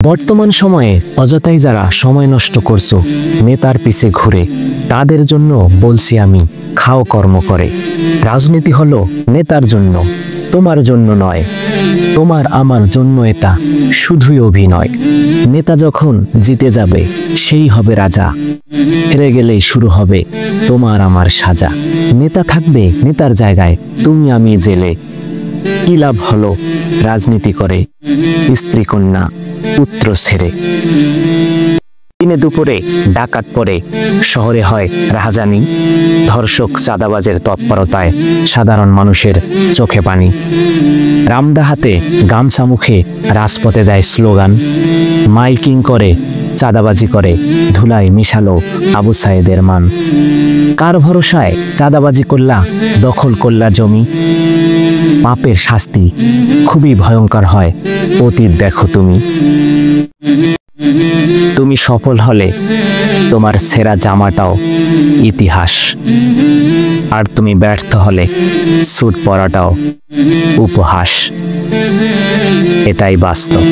বর্তমান সময়ে অযথাই যারা সময় নষ্ট করছো নেতার পিছে ঘুরে, তাদের জন্য বলছি আমি, খাও কর্ম করে। রাজনীতি হলো নেতার জন্য, তোমার জন্য নয়। তোমার আমার জন্য এটা শুধুই অভিনয়। নেতা যখন জিতে যাবে সেই হবে রাজা, হেরে গেলেই শুরু হবে তোমার আমার সাজা। নেতা থাকবে নেতার জায়গায়, তুমি আমি জেলে। কি লাভ হলো রাজনীতি করে, স্ত্রী কন্যা পুত্র ছেড়ে। দিনে দুপুরে ডাকাত পড়ে, শহরে হয় রাহাজানি। ধর্ষক চাঁদাবাজের তৎপরতায় সাধারণ মানুষের চোখে পানি। রামদা হাতে গামছা মুখে রাজপথে দেয় স্লোগান। মাইকিং করে চাঁদাবাজি করে, ধুলায় মিশালো আবু সাইদের মান। কার ভরসায় চাঁদাবাজি করলা, দখল করলা জমি? পাপের শাস্তি খুবই ভয়ঙ্কর হয়, অতীত দেখো তুমি। তুমি সফল হলে তোমার ছেঁড়া জামাটাও ইতিহাস, আর তুমি ব্যর্থ হলে স্যুট পরাটাও উপহাস। এটাই বাস্তব।